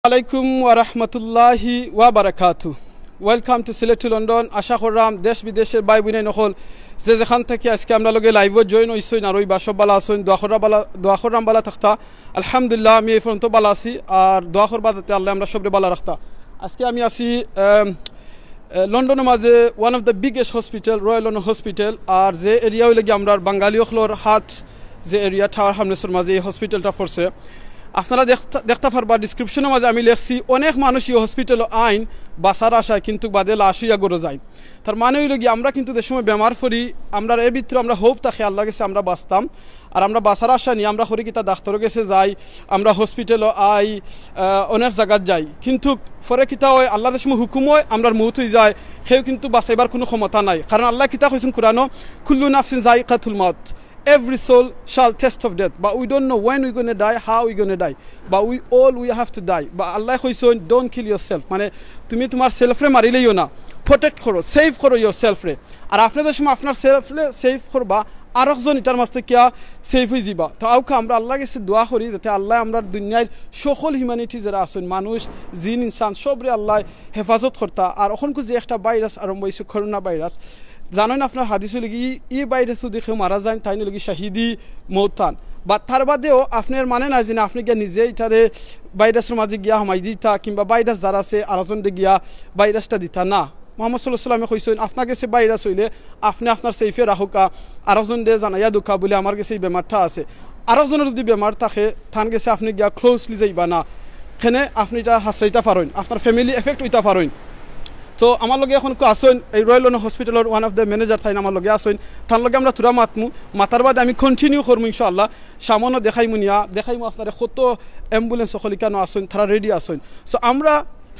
আলাইকুম ওয়া রাহমাতুল্লাহি ওয়া বারাকাতু। Welcome to Sylhet to London. আশা করলাম দেশ বিদেশের ভাই বোনে নকল যে যেখান থেকে আজকে আমরা লগে লাইভত জয়েন হইছই আর ওই বাসব বালা আসইন দোয়া কররাম বালা থাকতা। আলহামদুলিল্লাহ আমি এই ফ্রন্ট বালা আছি আর দোয়া করবা যাতে আল্লাহ আমরা সবরে বালা রাখতা। আজকে আমি আছি লন্ডনের মাঝে one of the biggest hospital Royal London Hospital. আর যে এরিয়া হইলে কি আমরা বাঙালি অখলোর হাট যে এরিয়া টাওয়ার হামলেসের মাঝে এই হসপিটালটা পড়ছে। আপনারা দেখতে পারবা ডিসক্রিপশনের মাঝে আমি লিখছি অনেক মানুষ এই হসপিটাল আইন বাঁচার আশায় কিন্তু বাদে লাশ হইয়া গড়ে যায়। তার মানে হইল কি আমরা কিন্তু যে সময় বেমার পড়ি আমরা এর ভিতরে আমরা হোপ থাকে আল্লাহ গেছে আমরা বাঁচতাম আর আমরা বাঁচার আশা নিয়ে আমরা করি কিতা ডাক্তারের কাছে যাই, আমরা হসপিটালও আই, অনেক জায়গাত যাই, কিন্তু পরে কিতা হয় আল্লাহ যে সময় হুকুম হয় আমরা মৌত হয়ে যায়, সেও কিন্তু বাঁচাইবার কোনো ক্ষমতা নাই। কারণ আল্লাহ কিতা কইছেন কুরআনও কুল্লু নাফসিন যায়িকাতুল মাউত, every soul shall test of death, but we don't know when we're going to die, how we're going to die, but we have to die. But Allah কইছেন don't kill yourself, মানে তুমি তোমার সেলফরে মারিলেইও না, প্রোটেক্ট করো, save করো yourself-রে। আর আপনাদের সময় আপনার সেলফরে সেভ করবা আরেকজন এটার মাঝ থেকে সেভ হয়ে যাবা। তো আউকা আমরা আল্লাহ কাছে দোয়া করি যাতে আল্লাহ আমরা দুনিয়ার সকল হিউম্যানিটি যারা আছেন মানুষ জিন ইনসান সবরে আল্লাহ হেফাজত করতা। আর ওখানকু যে একটা ভাইরাস আরম্ভ হয়েছে করোনা ভাইরাস, জানেন আপনার হাদিস লাগি এই ভাইরাস দেখে মারা যায় তাই লাগি শাহিদি মৌতান, বা তার বাদেও আপনার মানে না যে আপনি গিয়া নিজে এটারে ভাইরাসের মাঝে গিয়া হামাই দিতা কিংবা ভাইরাস যারা আছে আরেকজন গিয়া ভাইরাসটা দিতা না। মোহাম্মদ সাল্লাল্লাহু আলাইহি ওয়াসাল্লামে কইছেন আপনার কাছে ভাইরাস হইলে আপনি আপনার সেফে রাখুকা, আরেকজন দে জানাইয়া দুকা বলে আমার কাছে এই বেমারটা আছে। আরেকজনের যদি বেমার থাকে তান গেছে আপনি গিয়া ক্লোজলি যাইবা না, এখানে আপনি এটা হাসরাইতা পারেন, আপনার ফ্যামিলি এফেক্ট হইতা পারেন। তো আমার লগে এখন আসেন এই রয়্যাল লন্ডন হসপিটালের ওয়ান অফ দ্য ম্যানেজার থাইন আমার লগে আসেন, তার লগে আমরা তুরা মাতার বাদে আমি কন্টিনিউ করবো ইনশাআল্লাহ। সামনে দেখাইমু আপনার কত অ্যাম্বুলেন্স সকলিকানো আসেন, তারা রেডি আসেন। সো আমরা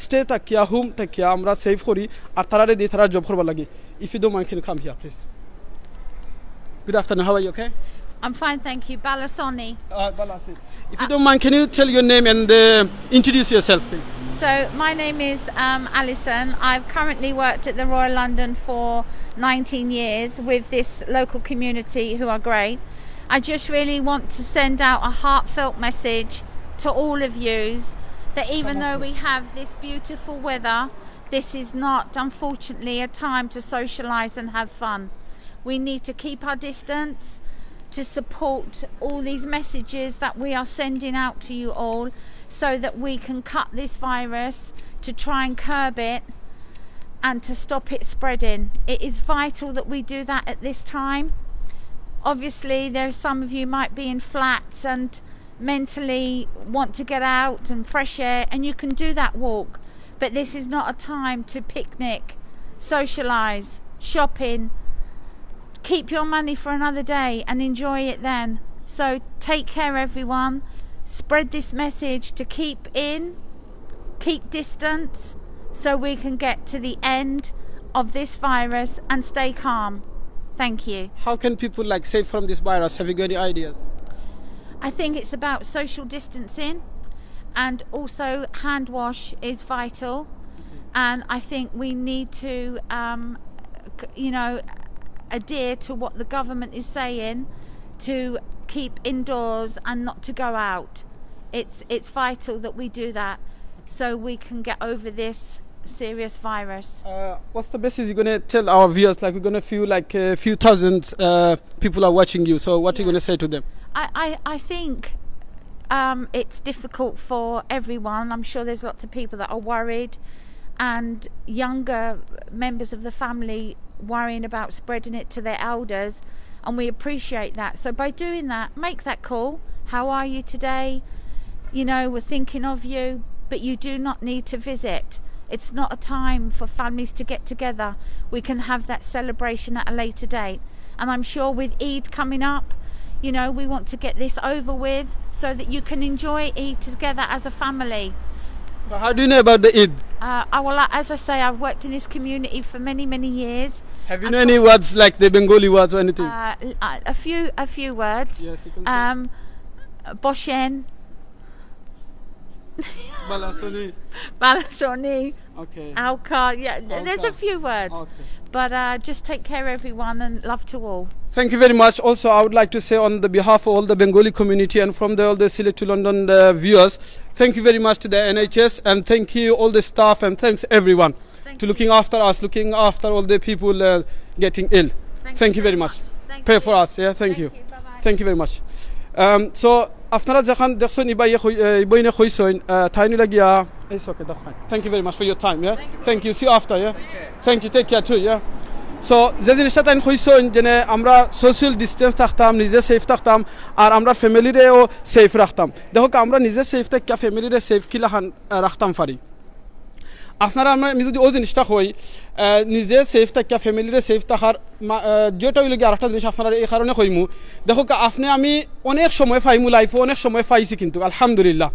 স্টে থাকিয়া হোম থাকিয়া আমরা সেভ করি আর তারা রেডি তারা জব করবা লাগে। If you don't mind can come here please. Good afternoon, how are you? Okay, I'm fine, thank you. Balasoni. Balasi. If you don't mind, can you tell your name and introduce yourself, please? So my name is Alison. I've currently worked at the Royal London for 19 years with this local community who are great. I just really want to send out a heartfelt message to all of yous that even though we have this beautiful weather, this is not, unfortunately, a time to socialise and have fun. We need to keep our distance to support all these messages that we are sending out to you all so that we can cut this virus, to try and curb it and to stop it spreading. It is vital that we do that at this time. Obviously there's some of you might be in flats and mentally want to get out and fresh air, and you can do that walk, but this is not a time to picnic, socialise, shopping. Keep your money for another day and enjoy it then. So take care everyone, spread this message to keep distance so we can get to the end of this virus and stay calm. Thank you. How can people save from this virus? Have you got any ideas? I think it's about social distancing, and also hand wash is vital. And I think we need to adhere to what the government is saying to keep indoors and not to go out. It's vital that we do that so we can get over this serious virus. What's the message you're going to tell our viewers? We're going to feel like a few thousand people are watching you, so what are you going to say to them? I think it's difficult for everyone. I'm sure there's lots of people that are worried, and younger members of the family worrying about spreading it to their elders, and we appreciate that. So by doing that, make that call. How are you today? We're thinking of you, but you do not need to visit. It's not a time for families to get together. We can have that celebration at a later date. And I'm sure with Eid coming up, we want to get this over with so that you can enjoy Eid together as a family. So how do you know about the Eid? Well, as I say, I've worked in this community for many, many years. Have you know any words like the Bengali words or anything? A few words. Yes, you can say. Boshen. Balasoni. Okay. Alka. Yeah, there's a few words. Okay. But just take care everyone, and love to all. Thank you very much. Also, I would like to say on the behalf of all the Bengali community and from all the Sile to London viewers, thank you very much to the NHS and thank you all the staff and thanks everyone to looking after us, looking after all the people getting ill. Thank you very much. Pray for us. Yeah, thank you. Thank you very much. So, আপনারা যখন দেখছেন ইবাইনে কইছেন তাইনি লাগিয়া it's okay, that's fine. Thank you very much for your time. Yeah, thank you. See you after. Yeah, thank you. Take care too. Yeah. So যে জিনিসটা তাই কইছেন যে আমরা সোশ্যাল ডিস্টেন্স থাকতাম, নিজে সেফ থাকতাম আর আমরা ফ্যামিলিরেও সেফ রাখতাম। দেখো আমরা নিজে সেফ থাকি ফ্যামিলিরে সেফ কিলাখান রাখতাম পারি। আপনারা আমি যদি ওই জিনিসটা হই নিজে সেফ থাকি ফ্যামিলিরে সেফ থাকার যেটা হইল গিয়ে আরেকটা জিনিস আপনারা এই কারণে কইমু। দেখো আপনি আমি অনেক সময় পাইমু লাইফে অনেক সময় পাইছি কিন্তু আলহামদুলিল্লাহ,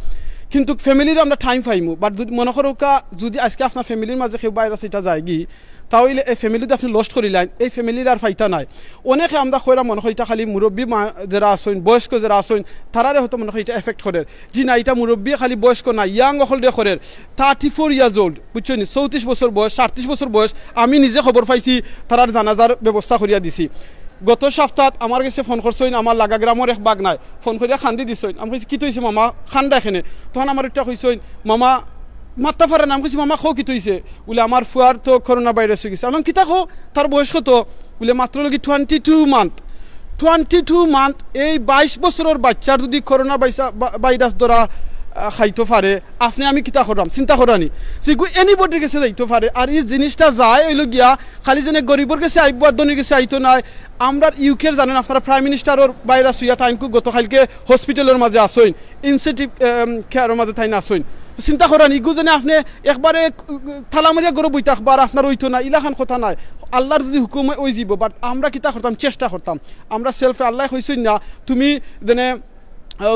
কিন্তু ফ্যামিলির আমরা টাইম পাইমু। বাট যদি মনে করো যদি আজকে আপনার ফ্যামিলির মাঝে কেউ বাইরে সেটা যায় গি তাহলে এই ফ্যামিলিতে আপনি লস্ট করিলেন, এই ফ্যামিলির আর ফাইতা নাই। অনেকে আমরা কইরা মনে হয় এটা খালি মুরব্বী যারা আসেন বয়স্ক যারা আসেন তারারে হয়তো মনে হয় এটা এফেক্ট করে, জি না এটা মুরব্বী খালি বয়স্ক না, ইয়াং অকল দিয়ে করে 34 ইয়ার্স ওল্ড বুঝছো নি, 34 বছর বয়স 38 বছর বয়স। আমি নিজে খবর পাইছি তারার জানাজার ব্যবস্থা করিয়া দিছি। গত সপ্তাহত আমার কাছে ফোন করছেন আমার লাগা গ্রামের এক বাগ নাই, ফোন করিয়া খান্দি দিছেন। আমি কইছি কি তৈছে মামা খান্দা এখানে, তখন আমার একটা কইছেন মামা মাত্তা পারে না। আমি কইছি মামা খো কি তৈছে, বলে আমার ফুয়ার তো করোনা ভাইরাস হয়ে গেছে। আমি কিতা খো, তার বয়স কত, বলে মাত্র লগি 22 মান্থ। 22 মান্থ এই 22 বছরের বাচ্চার যদি করোনা ভাইরাস ধরা খাইতে পারে আপনি আমি কিতা করাম, চিন্তা করানি সেগু এনিবডির কাছে যাইতে পারে। আর এই জিনিসটা যায় হইল গিয়া খালি যেন গরিবর কাছে আইব আর ধনীর কাছে আইতো নাই। আমরা ইউকের জানেন আপনারা প্রাইম মিনিস্টারের ভাইরাস হইয়া তাইনকু গতকালকে হসপিটালের মাঝে আসইন, ইনসেন্টিভ কেয়ারের মাঝে তাই আসইন। চিন্তা করেন ইগু যেন আপনি একবারে থালামারিয়া গরু বইতে একবার আপনার ওইতো না, ইলাখান কথা নাই। আল্লাহর যদি হুকুম ওই যাব, বাট আমরা কিতা করতাম চেষ্টা করতাম। আমরা সেলফে আল্লাহ কইছেন না তুমি যেনে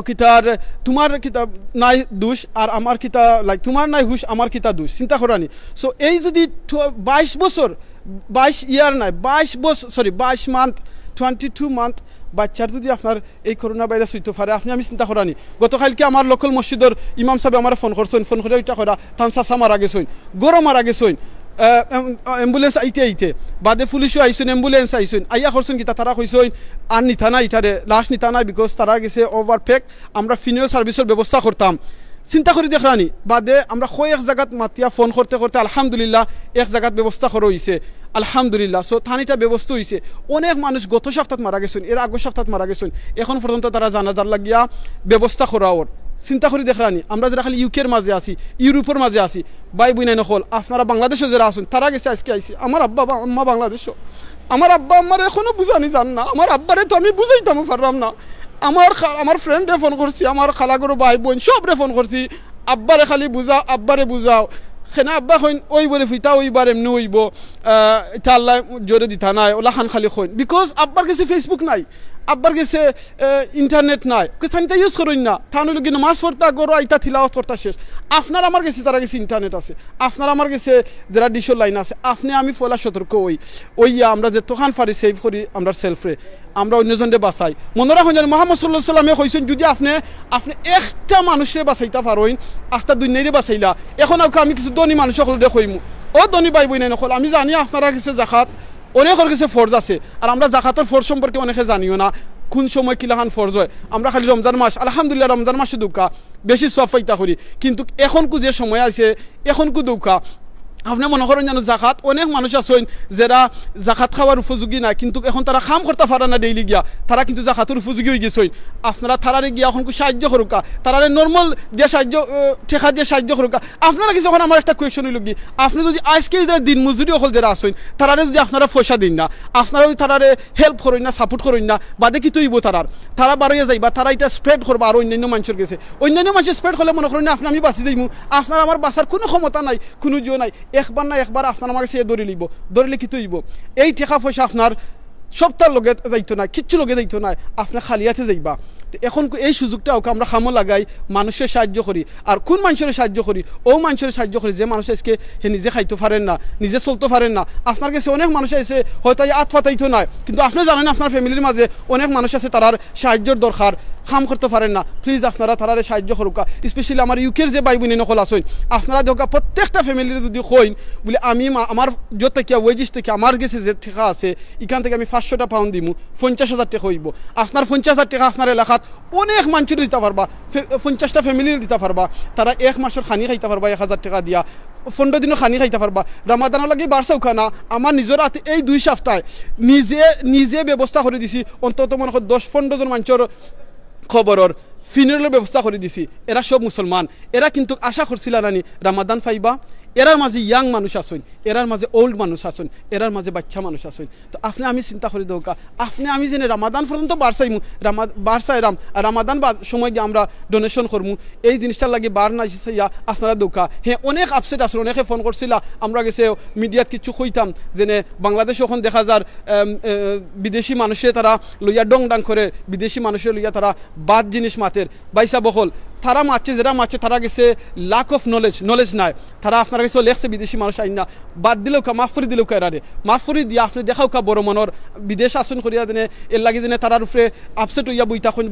কিতার তোমার কিতা নাই দোষ আর আমার কিতা লাইক তোমার নাই হুশ আমার কিতা দোষ, চিন্তা করানি। সো এই যদি 22 বছর 22 ইয়ার নাই 22 বছর 22 মান্থ 22 মান্থ বাচ্চার যদি আপনার এই করোনা ভাইরাস হইতে পারে আপনি আমি চিন্তা করানি। গতকালকে আমার লোকাল মসজিদের ইমাম সাহেব আমার ফোন করছেন, ফোন করে ওইটা করা তান চাষা মারা গেছেন, গরম মারা গেছেন, অ্যাম্বুলেন্স আইতে বাদে পুলিশও আইসেন, অ্যাম্বুলেন্স আইসেন আইয়া করছেন কিতা তারা কইসেন আর নিতা নাই ইটারে লাশ নিতা নাই বিকজ তারা গেছে ওভারপেক। আমরা ফিনারেল সার্ভিসের ব্যবস্থা করতাম, চিন্তা করে দেখরানি বাদে আমরা কয়েক জায়গাত মাতিয়া ফোন করতে করতে আলহামদুলিল্লাহ এক জায়গাত ব্যবস্থা করা হয়েছে আলহামদুলিল্লাহ। সো থানিটা ব্যবস্থা হয়েছে। অনেক মানুষ গত সপ্তাহ মারা গেছেন, এর আগের সপ্তাহ মারা গেছেন, এখন পর্যন্ত তারা জানাজার লাগিয়া ব্যবস্থা করা ওর। চিন্তা করে দেখরানি আমরা যারা খালি ইউকের মাঝে আছি ইউরোপের মাঝে আছি বাই বুই নাই নকল আপনারা বাংলাদেশে যারা আসুন তারা গেছে আজকে আইসি। আমার আব্বা আম্মা বাংলাদেশও, আমার আব্বা আম্মার এখনো বুঝানি জান না, আমার আব্বারে তো আমি বুঝাইতাম পারলাম না। আমার ফ্রেন্ডে ফোন করছি, আমার খালাগরু ভাই বোন সবরে ফোন করছি, আব্বারে খালি বুঝাও আব্বারে বুঝাও। সেনা আব্বা হইন ওই বলে ফিতা ওইবার এমনি হইব এটা আল্লাহ জোরে দিতা নাই ওলা খান খালি হইন বিকজ আব্বার কাছে ফেসবুক নাই, আব্বার কাছে ইন্টারনেট নাই, থানিটা ইউজ করুন না। থান হইল কি নামাজ পড়তা গরো আইতা থিলাওয়াত করতা শেষ। আপনার আমার কাছে তারা কাছে ইন্টারনেট আছে, আপনার আমার কাছে যারা ডিশর লাইন আছে, আপনি আমি ফলা সতর্ক ওই আমরা যে তোখান ফারি সেভ করি আমরা সেলফরে আমরা অন্যজনকে বাঁচাই। মনে রাখুন জানি মোহাম্মদ সাল্লাল্লাহু আলাইহি ওয়াসাল্লামে কইছেন যদি আপনি একটা মানুষে বাঁচাইতে পারেন আস্তা দুনিয়ারে বাঁচাইলা। এখন আমি কিছু ধনী মানুষ সকলকে কইমু, ও ধনী ভাই বই নাই নকল আমি জানি আপনারা কাছে জাকাত অনেকের কাছে ফরজ আছে আর আমরা জাকাতের ফরজ সম্পর্কে অনেকে জানিও না কোন সময় কিলাখান ফরজ হয়। আমরা খালি রমজান মাস আলহামদুলিল্লাহ রমজান মাসে দুকা বেশি সব ফাইতা করি, কিন্তু এখন যে সময় আছে এখন দুকা আপনি মনে করেন যেন জাকাত অনেক মানুষ আছেন যারা জাকাত খাওয়ার উপযোগী না, কিন্তু এখন তারা খাম করতে পারে না ডেইলি গিয়া, তারা কিন্তু জাকাতের উপযোগী হয়ে গেছেন। আপনারা তারারে গিয়া এখন সাহায্য করুকা, তারারে নর্মাল যে সাহায্য ঠেকা দিয়ে সাহায্য করুকা। আপনারা কিছু এখন আমার একটা কোয়েশন হইল কি আপনি যদি আজকে দিন মজুরি হল যারা আসেন তারারে যদি আপনারা পয়সা দিন না, আপনারা যদি তারারে হেল্প করেন না সাপোর্ট করেন না বাদে কি তৈব তারা বারোয়া যাইবা, তারা এটা স্প্রেড করবা আর অন্যান্য মানুষের কাছে। অন্যান্য মানুষের স্প্রেড করলে মনে করেন না আপনি আমি বাঁচি যাইমু, আপনার আমার বাঁচার কোনো ক্ষমতা নাই কোনো জিও নাই। একবার না একবার আপনার আমার কাছে ধরিলে কি তৈব এই টাকা পয়সা আপনার সপ্তাহ লগে যাইতো না, কিচ্ছু লগে যাইতো না, আপনার খালিয়াতে যাইবা। এখন এই সুযোগটা ওকে আমরা খামো লাগাই মানুষের সাহায্য করি আর কোন মানুষের সাহায্য করি ও মানুষের সাহায্য করি যে মানুষ আজকে হে নিজে খাইতে পারেন না নিজে চলতে পারেন না আপনার কাছে অনেক মানুষ আছে হয়তো আত ফাতাইতো নয় কিন্তু আপনি জানেন আপনার ফ্যামিলির মাঝে অনেক মানুষ আছে তারার সাহায্যের দরকার কাম করতে পারেন না প্লিজ আপনারা তারারে সাহায্য করুকা স্পেশালি আমার ইউকের যে ভাই বোন নকল আসেন আপনারা দেখা প্রত্যেকটা ফ্যামিলির যদি কইন বলে আমি আমার যত থেকে ওয়েজিস থেকে আমার কাছে যে টাকা আছে এখান থেকে আমি 500টা পাউন্ড দিমু 50,000 টাকা হইব আপনার 50,000 টাকা আপনার এলাকাত অনেক মানুষের দিতে পারবা 50টা ফ্যামিলির দিতে পারবা তারা এক মাসের খানি খাইতে পারবা 1000 টাকা দিয়া 15 দিনও খানি খাইতে পারবা রামাদানের লাগে বাড়ছাও খানা আমার নিজের হাতে এই 2 সপ্তাহে নিজে ব্যবস্থা করে দিছি অন্তত মনে হয় 10-15 জন মানুষের খবরের ফিনারের ব্যবস্থা করে দিছি এরা সব মুসলমান এরা কিন্তু আশা করছিল নানি রামাদান পাইবা এরার মাঝে ইয়াং মানুষ আসুন এরার মাঝে ওল্ড মানুষ আসুন এরার মাঝে বাচ্চা মানুষ আসুন তো আপনি আমি চিন্তা করে দৌকা আপনি আমি জেনে রামাদান পর্যন্ত বাড়ছাইমু বাড়ছাইরাম আর রামাদান সময় গিয়ে আমরা ডোনেশন করমু এই জিনিসটার লাগে বার না ইয়া আপনারা দৌকা হ্যাঁ অনেক আপসেট আসুন অনেকে ফোন করছিল আমরা গেছে মিডিয়াত কিছু কইতাম যেনে বাংলাদেশ এখন দেখা যার বিদেশি মানুষে তারা লইয়া ডং ডাং করে বিদেশি মানুষের লইয়া তারা বাদ জিনিস মাতের বাইসা বহল তারা মারছে যারা মারছে তারা গেছে লাক অফ নলেজ নাই তারা আপনার কাছে লেখছে বিদেশি মানুষ আইন না বাদ দিলেও কা মাফ করে দিলেও এরারে মাফ করে দিয়ে আপনি দেখাও কা বড় মনের বিদেশ আসন করিয়া দিনে এর লাগে দিনে তারার উপরে আপসেট হইয়া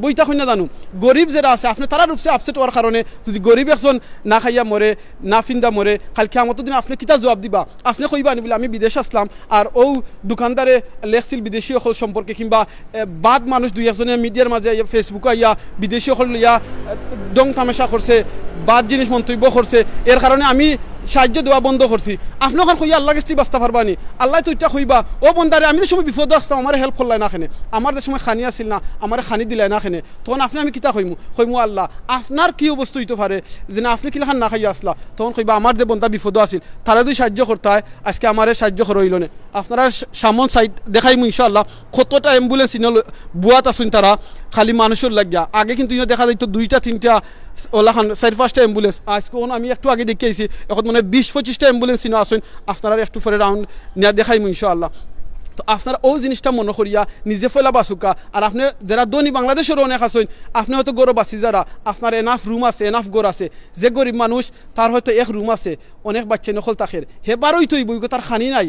বইতা খুন না জানো গরিব যারা আছে আপনি তারার উপরে আপসেট হওয়ার কারণে যদি গরিব একজন না খাইয়া মরে না ফিন্দা মরে কালকে আমার দিনে আপনি কিতা জবাব দিবা আপনি কইবা নি বলে আমি বিদেশ আসলাম আর ও দোকানদারে লেখছিল বিদেশি সকল সম্পর্কে কিংবা বাদ মানুষ দুই একজনের মিডিয়ার মাঝে ফেসবুকে আইয়া বিদেশি সকল লইয়া ডং তামাশা করছে বাদ জিনিস মন্তব্য করছে এর কারণে আমি সাহায্য দেওয়া বন্ধ করছি আপনি ওখানে কইয়া আল্লাহ কাছে বাঁচতে পারবানি আল্লাহ তো এটা কইবা ও বন্দারে আমি তো সময় বিপদ আসতাম আমার হেল্প করলাই না খেনে আমার যে সময় খানি আসিল না আমার খানি দিলাই না খেনে তখন আপনি আমি কিতা কইমু আল্লাহ আপনার কি অবস্থা হইতে পারে যে না আপনি কিলাখান না খাইয়া আসলা তখন কইবা আমার যে বন্ধা বিপদ আসিল তারা যদি সাহায্য করতে হয় আজকে আমার সাহায্য করে হইল না আপনারা সামন সাইড দেখাইমু ইনশাআল্লাহ কতটা অ্যাম্বুলেন্স বুয়াত আসুন তারা খালি মানুষের লাগিয়া আগে কিন্তু দেখা যাইত 2টা 3টা ওলাখান 4-5টা অ্যাম্বুলেন্স আজকে আমি একটু আগে দেখে আইছি এখন মানে 20-25টা অ্যাম্বুলেন্স আসুন আপনারা একটু পরে রাউন্ড নিয়ে দেখাইমু ইনশাআল্লাহ তো আপনারা ও জিনিসটা মনে করিয়া নিজে ফেলা বাসুকা আর আপনি যারা দনি বাংলাদেশের অনেক আসেন আপনি হয়তো গরব আছি যারা আপনার এনাফ রুম আছে এনাফ ঘর আছে যে গরিব মানুষ তার হয়তো এক রুম আছে অনেক বাচ্চা নকল তাকের হেবারই তুই বইকো তার খানি নাই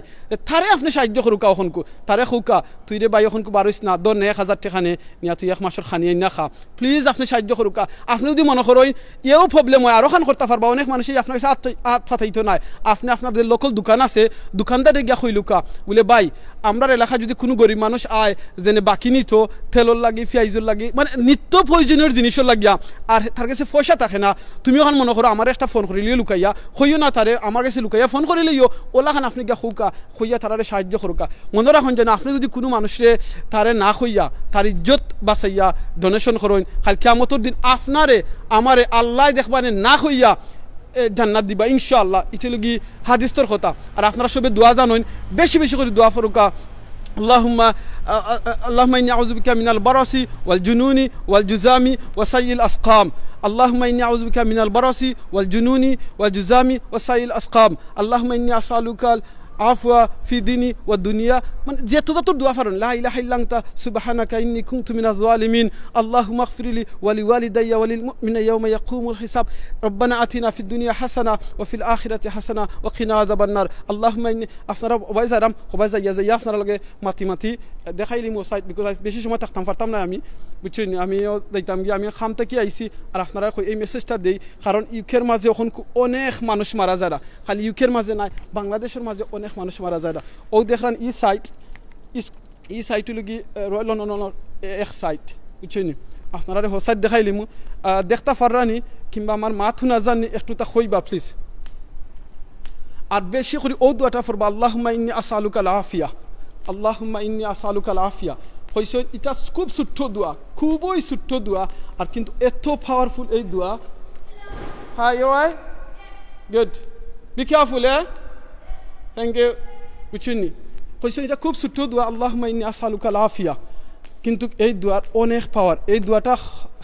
তারে আপনি সাহায্য করুকা ওখনকু তারে খুকা তুই রে বাই ওখনকু বারোইস না দর 1000 টাকা নে নিয়া তুই 1 মাসের খানি না খা প্লিজ আপনি সাহায্য করুকা আপনি যদি মনে করেন এও প্রবলেম হয় আরও খান করতে পারবা অনেক মানুষই আপনার কাছে হাত ফাটাইতো নাই আপনি আপনাদের লোকাল দোকান আছে দোকানদারে গিয়া কইলুকা বলে ভাই আমরা এলাকা যদি কোনো গরিব মানুষ আয় যেনে বাকি নিত তেলর লাগি পেঁয়াজের লাগি মানে নিত্য প্রয়োজনীয় জিনিসের লাগিয়া আর তার কাছে পয়সা থাকে না তুমি ওখানে মনে করো আমার একটা ফোন করিলে লুকাইয়া হইও না তারে আমার কাছে লুকাইয়া ফোন করিলেও ওলাখান আপনি গিয়া খুকা হইয়া তারারে সাহায্য করুকা মনে রাখুন যেন আপনি যদি কোনো মানুষরে তারে না হইয়া তার ইজ্জত বাঁচাইয়া ডোনেশন করেন খাল কিয়ামতের দিন আপনারে আমারে আল্লাহ দেখবানে না হইয়া জান্নাত দিবা ইনশাআল্লাহ এটা লগি হাদিসের কথা আর আপনারা সবে দোয়া জানেন বেশি বেশি করে দোয়া করুকা اللهم إني أعوذ بك من البرص والجنون والجذام وسيء الأسقام اللهم إني أعوذ بك من البرص والجنون والجذام وسيء الأسقام اللهم إني أسألك عفو في ديني والدنيا من جت دعاء فرن لا إله إلا أنت سبحانك إني كنت من الظالمين اللهم اغفر لي ولوالدي وللمؤمنين يوم يقوم الحساب ربنا آتنا في الدنيا حسنة وفي الآخرة حسنة وقنا عذاب النار اللهم إني أفنر وبايزارم وبايزا يا أفنر لগে মাটি দেখাইলি মো সাইট বিকজ বেশি সময় থাকতাম পারতাম না আমি বুঝছেন আমিও যাইতাম গিয়ে আমি খাম থেকে আইছি আর আপনারা এই মেসেজটা দেই কারণ ইউকের মাঝে এখন অনেক মানুষ মারা যারা খালি ইউকের মাঝে নাই বাংলাদেশের মাঝে অনেক মানুষ মারা যারা ও দেখলেন ই সাইট লগি রয়্যাল লন্ডনের এক সাইট বুঝছেন আপনারা হো সাইট দেখাইলিমু দেখতে পাররানি কিংবা আমার মাথু না জানি একটু তা কইবা প্লিজ আর বেশি করে ও দোয়াটা পড়বা আল্লাহুম্মা ইন্নী আসআলুকা আল আফিয়া আল্লাহুম্মা ইন্নী আসআলুকা আল আফিয়া কইছে এটা খুব ছোট্ট দোয়া খুবই ছোট্ট দোয়া আর কিন্তু এত পাওয়ারফুল এই দোয়া hi you right good be careful thank you বুঝছেন কইছে এটা খুব ছোট্ট দোয়া আল্লাহুম্মা ইন্নী আসআলুকা আল আফিয়া কিন্তু এই দোয়ার অনেক পাওয়ার এই দোয়াটা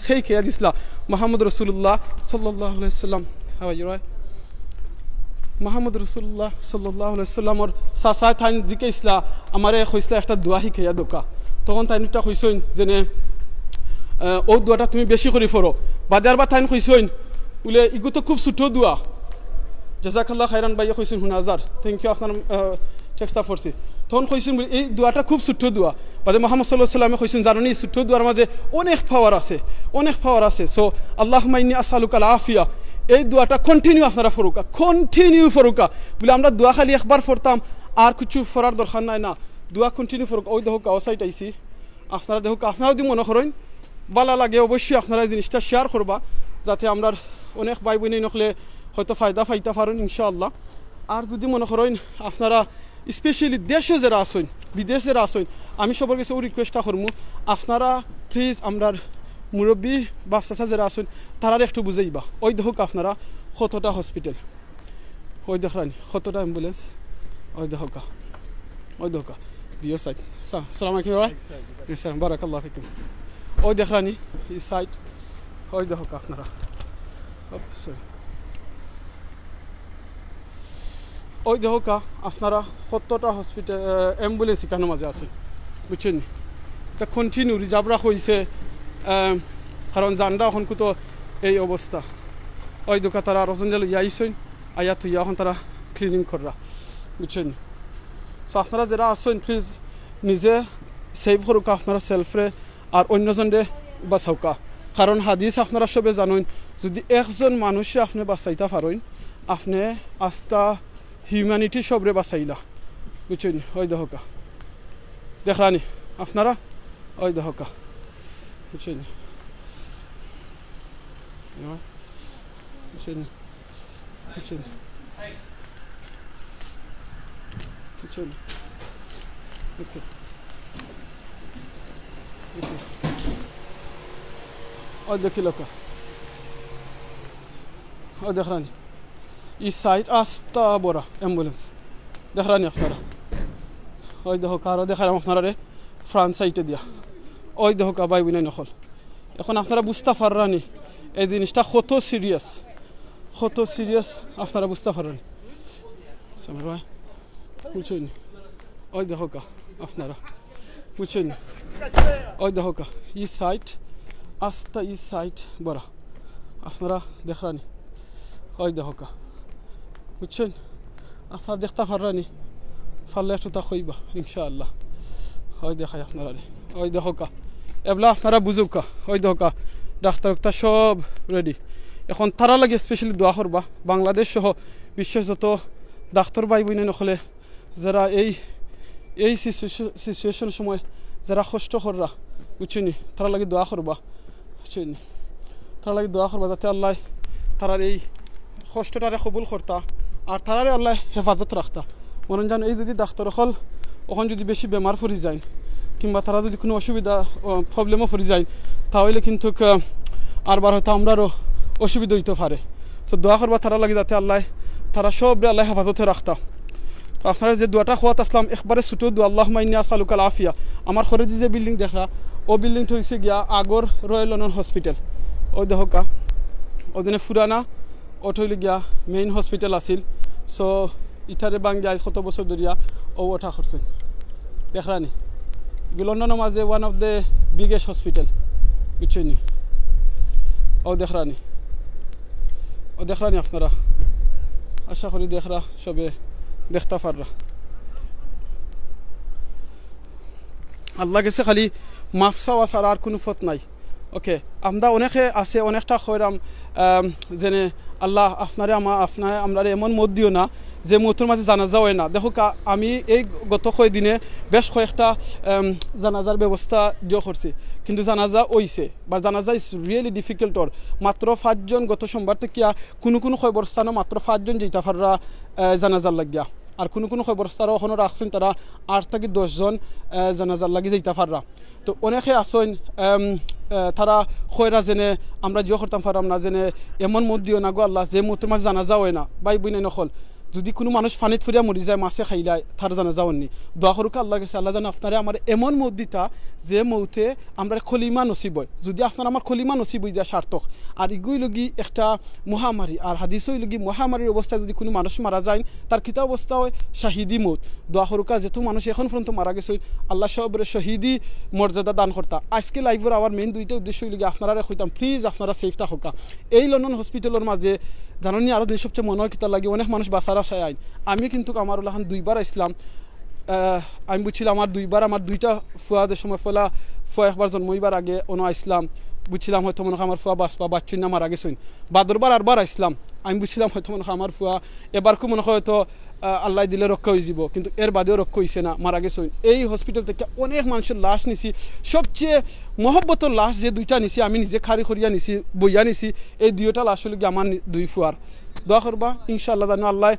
সেই খেয়া দিছিলা মুহাম্মদ রাসূলুল্লাহ সাল্লাল্লাহু আলাইহি ওয়াসাল্লাম how are you right Muhammad রাসূলুল্লাহ সাল্লাল্লাহু আলাইহি ওয়াসাল্লামর সাসা থান জিকাইছলা আমারে কইছলা একটা দোয়া শিখাইয়া দোকা তখন তাইনুটা কইছেন যেনে ও দোয়াটা তুমি বেশি করে পড়ো বাদে আর বা টাইম কইছইন বলে ইগো তো খুব ছোট দোয়া জাজাকাল্লাহ খাইরান ভাইয়া কইছেন হুনাজার থ্যাংক ইউ আপনার টেক্সটটা পড়ছি তখন কইছেন বলে এই দোয়াটা খুব ছোট দোয়া বাদে মুহাম্মদ সাল্লাল্লাহু আলাইহি ওয়াসাল্লামে কইছেন জানেন এই ছোট দোয়ার মাঝে অনেক পাওয়ার আছে সো আল্লাহুম্মা ইন্নী আসআলুকাল আফিয়া এই দোয়াটা কন্টিনিউ আপনারা ফরুকা বলে আমরা দোয়া খালি একবার পড়তাম আর কিছু পড়ার দরকার নাই না দোয়া কন্টিনিউ ফরুক ওই দেখো কাওসাইট আইছি আপনারা দেখো আপনারাও যদি মনে করেন ভালো লাগে অবশ্যই আপনারা এই জিনিসটা শেয়ার করবা যাতে আমরা অনেক ভাই বোন নকলে হয়তো ফায়দা পাইতে পারেন ইনশাআল্লাহ আর যদি মনে করেন আপনারা স্পেশালি দেশে যারা আসেন বিদেশে যারা আসেন আমি সবার কাছে রিকোয়েস্টটা করবো আপনারা প্লিজ আমরা মুরব্বী বাচ্চা যারা আসেন তারা একটু বুঝাইবা ওই দেখুক আপনারা কতটা হসপিটাল ওই দেখরানি কতটা অ্যাম্বুলেন্স ওই দেখুকা দিও সাইড সালাম আলাইকুম বারাকাল্লাহ ফিকুম ওই দেখরানি এই সাইড ওই দেখুক আপনারা ওই দেখুকা আপনারা কতটা হসপিটাল অ্যাম্বুলেন্স এখানে মাঝে আছে বুঝছেন এটা কন্টিনিউ রিজার্ভ রাখা হয়েছে কারণ জানরা এখন তো এই অবস্থা ওই দোকা তারা রজনজাল ইয়াইছেন আয়া তুই এখন তারা ক্লিনিং করা বুঝছেন সো আপনারা যারা আসেন প্লিজ নিজে সেভ করুকা আপনারা সেলফরে আর অন্যজনরে বাঁচাওকা কারণ হাদিস আপনারা সবে জানেন যদি একজন মানুষে আপনি বাঁচাইতে পারেন আপনি আস্থা হিউম্যানিটি সবরে বাঁচাইলা বুঝছেন ওই দেখকা দেখরানি আপনারা ওই দেখকা বুঝছেন বুঝছেন বুঝছেন বুঝছেন ওকে ওই দেখি লোকা ওই দেখরানি এই সাইড আস্তা বড়া অ্যাম্বুলেন্স দেখরানি আপনারা ওই দেখো কারো দেখালাম আপনারা রে ফ্রান্স সাইডে দিয়া ওই দেখো কাবাই বিনাই নকল এখন আপনারা বুঝতে পাররানি এই জিনিসটা কত সিরিয়াস আপনারা বুঝতে পাররানি ভাই বুঝছেন ওই দেখো কা আপনারা বুঝছেন ওই দেখো কা এই সাইড আস্তা এই সাইড বড়া আপনারা দেখরানি ওই দেখো কা বুঝছেন আপনারা দেখতে পাররানি ফারলে একটু তা কইবা ইনশাআল্লাহ ওই দেখাই আপনারা ওই দেখো কা এবলা আপনারা বুঝুকা ওই দেখো কা ডাক্তারটা সব রেডি এখন তারা লাগে স্পেশালি দোয়া করবা বাংলাদেশ সহ বিশ্বের যত ডাক্তার ভাই বোন নকলে যারা এই সিচুয়েশন সময় যারা কষ্ট কররা বুঝছেনি তারা লাগে দোয়া করবা বুঝছেনি তারা লাগে দোয়া করবা যাতে আল্লাহ তারার এই কষ্টটারে কবুল করতা আর তারারে আল্লাহ হেফাজত রাখতা মনে জান এই যদি ডাক্তার হল ওখান যদি বেশি বেমার পড়ি যায় কিংবা তারা যদি কোনো অসুবিধা প্রবলেমও পড়ি যায় তাহলে কিন্তু আরবার হয়তো আমরারও অসুবিধা হইতে পারে তো দোয়া করবা তারা লাগে যাতে আল্লাহ তারা সবরে আল্লাহ হেফাজতে রাখতা তো আপনারা যে দোয়াটা খোয়াত আসলাম একবারে ছোটো দোয়া আল্লাহুম্মা ইন্নী আসআলুকাল আফিয়া আমার ঘরে যে বিল্ডিং দেখরা ও বিল্ডিংটা হয়েছে গিয়া আগর রয়্যাল লন্ডন হসপিটাল ওই দেখকা ওদিনে ফুরানা ওটা হইলে গিয়া মেইন হসপিটাল আছিল সো ইটারে বাঙ্গি আজ কত বছর ধরিয়া ও ওঠা করছেন দেখরানি লন্ডনের মাঝে one of the biggest hospital বুঝছেনি ও দেখরানি আপনারা আশা করি দেখরা সবে দেখতে পাররা আল্লাহ গেছে খালি মাফ চাওয়া ছাড়া আর কোনো পথ নাই ওকে আমরা অনেকে আছে অনেকটা খয়রাম যেনে আল্লাহ আপনারে আমরা এমন মত দিও না যে মতের মাঝে জানাজা হয় না দেখো আমি এই গত কয়েকদিনে বেশ কয়েকটা জানাজার ব্যবস্থা দিও করছি কিন্তু জানাজা হইছে বা জানাজা ইজ রিয়েলি ডিফিকাল্ট মাত্র 5 জন গত সোমবার থেকে কোনো খবরস্থানও মাত্র 5 জন যেতে পাররা জানাজার লাগিয়া আর কোনো খবরস্থানও ওখানে রাখছেন তারা 8 থেকে 10 জন জানাজার লাগি যেতে পাররা তো অনেকে আসেন তারা খয়রা জেনে আমরা জিও করতাম পারাম না জেনে এমন মত দিও না গো আল্লাহ যে মতের মাঝে জানাজা হয় না ভাই বুঝে নকল যদি কোনো মানুষ ফানিত ফুরিয়া মরি যায় মাছে খাইলাই তার জানা যাওয়ানি দোয়া করুক আল্লাহর কাছে আল্লাহ জানা আপনারা আমার এমন মত দিতা যে মৌতে আমরা খলিমা নসিব হয় যদি আপনার আমার খলিমা নসিব হয়ে যায় সার্থক আর ইগুই লগি একটা মহামারী আর হাদিসই লগি মহামারীর অবস্থায় যদি কোনো মানুষ মারা যায় তার কিতা অবস্থা হয় শাহিদি মত দোয়া করুকা যেহেতু মানুষ এখন পর্যন্ত মারা গেছে আল্লাহ সবরে শহীদি মর্যাদা দান করতা আজকে লাইভের আমার মেইন দুইটা উদ্দেশ্য লগি আপনারা কইতাম প্লিজ আপনারা সেফ থাকুকা এই লন্ডন হসপিটালের মাঝে জানি আরও দিন সবচেয়ে মনে হয় কিতা লাগে অনেক মানুষ বাসার আশায় আইন আমি কিন্তু আমার উল্লাহান 2বার আসলাম আমি বুঝছিলাম আমার 2বার আমার 2টা ফুয়াদের সময় ফুয়া একবার জন্মইবার আগে অনো আসলাম বুঝছিলাম হয়তো মনে হয় আমার ফুয়া বাচ্চুন না মারা গেছেন বাদরবার আরবার আসলাম আমি বুঝছিলাম হয়তো মনে হয় আমার ফুয়া এবার খুব মনে হয় হয়তো আল্লাহ দিলে রক্ষা হয়ে যাব কিন্তু এর বাদেও রক্ষা হয়েছে না মারা গেছেন এই হসপিটাল থেকে অনেক মানুষের লাশ নিছি সবচেয়ে মহব্বতের লাশ যে 2টা নিছি আমি নিজে খারি খরিয়া নিছি বইয়া নিছি এই 2টা লাশ হলো কি আমার 2 ফুয়ার দোয়া করবা ইনশাআল্লাহ জানো আল্লাহ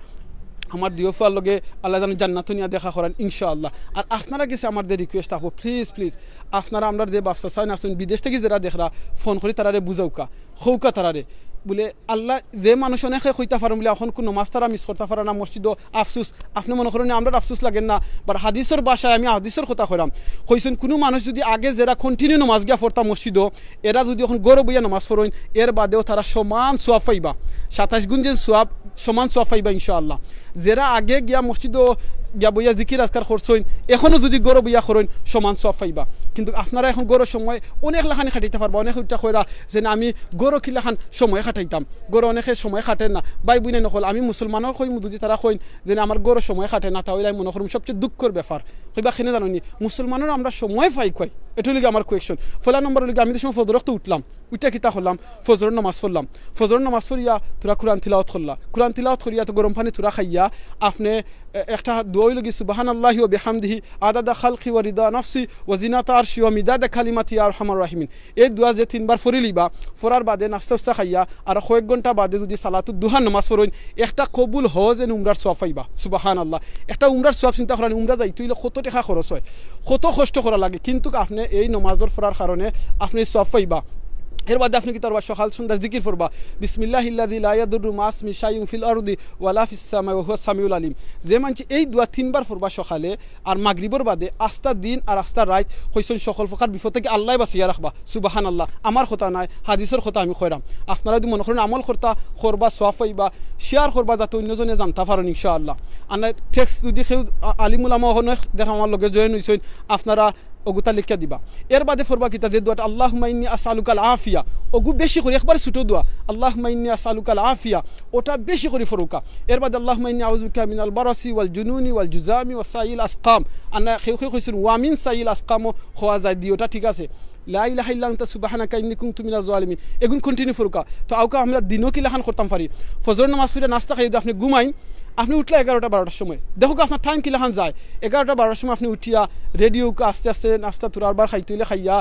আমার 2 ফুয়ার লগে আল্লাহ জানো জান্নাত নিয়া দেখা করেন ইনশাআল্লাহ আর আপনারা গেছে আমার রিকোয়েস্ট থাকবো প্লিজ আপনারা আমরা যে ব্যবসা চাই না বিদেশ থেকে যারা দেখরা ফোন করি তারারে বুঝাউকা হৌকা তারারে বলে আল্লাহ যে মানুষ অনেকে কইতে পারেন বলে এখন কোনো মাছ তারা মিস করতে পারে না মসজিদও আফসুস আপনি মনে করেন আমরা আফসুস লাগেন না বাট হাদিসের বাসায় আমি হাদিসের কথা কইলাম কইছেন কোনো মানুষ যদি আগে যারা কন্টিনিউ নামাজ গিয়া পড়তাম মসজিদও এরা যদি এখন গৌরব বইয়া নামাজ পড়েন এর বাদেও তারা সমান সোয়াব পাইবা 27 গুণ যে সোয়াব সমান সোয়াব পাইবা ইনশাআল্লাহ যারা আগে গিয়া মসজিদও গিয়া বইয়া জিকির আজকার করছেন এখনও যদি গৌরব বইয়া করেন সমান সোয়াব পাইবা কিন্তু আপনারা এখন গৌরব সময় অনেক লাখানি খাটাইতে পারবা অনেক উল্টা কইরা যে না আমি গৌরব কি লাখান সময় খাটাইতাম গৌরব অনেকে সময় খাটেন না বাই বুঝে নকল আমি মুসলমানের কই যদি তারা কইন যে আমার গৌরব সময় খাটে না তাহলে আমি মনে করি সবচেয়ে দুঃখের ব্যাপার কইবা খেনে জানি মুসলমানের আমরা সময় পাই কই এটা লিগে আমার কোয়েকশন ফলা নম্বর লিগে আমি সময় ফজরত উঠলাম উঠা কিতা করলাম ফজরের নামাজ পড়লাম ফজরের নামাজ পড়িয়া তোরা কুরআন তিলাওয়াত করলা কুরআন তিলাওয়াত করিয়া তো গরম পানি তোরা খাইয়া আপনি একটা দোয়া লগি সুবহানাল্লাহি ওয়া বিহামদিহি আদাদা খালকি ওয়া রিদা নফসি ওয়া জিনাতা আরশি ওয়া মিদাদা কালিমাতি ইয়া আরহামার রাহিমিন এই দোয়া যে 3বার পড়ি লিবা ফরার বাদে নাস্তা খাইয়া আর কয়েক ঘন্টা বাদে যদি সালাতুদ দুহা নামাজ পড়েন একটা কবুল হজ এন উমরার সওয়াব পাইবা সুবহানাল্লাহ একটা উমরার সওয়াব চিন্তা করেন উমরা যাইতে হইলে কত টাকা খরচ হয় কত কষ্ট করা লাগে কিন্তু আপনি এই নামাজের পড়ার কারণে আপনি সওয়াব পাইবা এর বাদে আপনি কি তার সকাল সন্ধ্যা জিকির করবা বিসমিল্লাহিল্লাযী লা ইয়াদুররু মা ইসমি শাইউন ফিল আরদি ওয়ালা ফিস সামাই ওয়া হুয়াস সামিউল আলিম যে মানছি এই দোয়া 3বার পড়বা সকালে আর মাগরিবের বাদে আস্তা দিন আর আস্তা রাত কইছেন সকল প্রকার বিপদ থেকে আল্লাহ বাঁচিয়া রাখবা সুবহানাল্লাহ আমার কথা নাই হাদিসের কথা আমি কইরাম আপনারা যদি মনে করেন আমল করবা সওয়াব পাইবা শেয়ার করবা যাতে অন্যজনে জানতে পারেন ইনশাআল্লাহ আর টেক্সট যদি কেউ আলিমুল আমা হন দেখা আমার লগে জয়েন হইছেন আপনারা ওগুতা লিখা দিবা এর বাদে ফরবা কিতা যে দোয়াটা আল্লাহুম্মা ইন্নী আসআলুকাল আফিয়া ওগু বেশি করে একবার ছোট দোয়া আল্লাহুম্মা ইন্নী আসআলুকাল আফিয়া ওটা বেশি করে ফরুকা এর বাদে আল্লাহুম্মা ইন্নী আউযুবিকা মিনাল বারাসি ওয়াল জুনুনি ওয়াল জুজামি ওয়া সাইল আসকাম আনা খেউ কইছেন ওয়া মিন সাইল আসকাম খোয়া যায় দিওটা ঠিক আছে লা ইলাহা ইল্লা আনতা সুবহানাকা ইন্নী কুনতু মিনাজ জালিমিন এগুন কন্টিনিউ ফরুকা তো আউকা আমরা দিনও কি লেখান করতাম পারি ফজর নামাজ পড়ে নাস্তা খাই আপনি ঘুমাইন আপনি উঠলে 11টা 12টার সময় দেখো আপনার টাইম কি লেখান যায় 11টা 12টার সময় আপনি উঠিয়া রেডিও আস্তে আস্তে নাস্তা তুরারবার খাইতে হইলে খাইয়া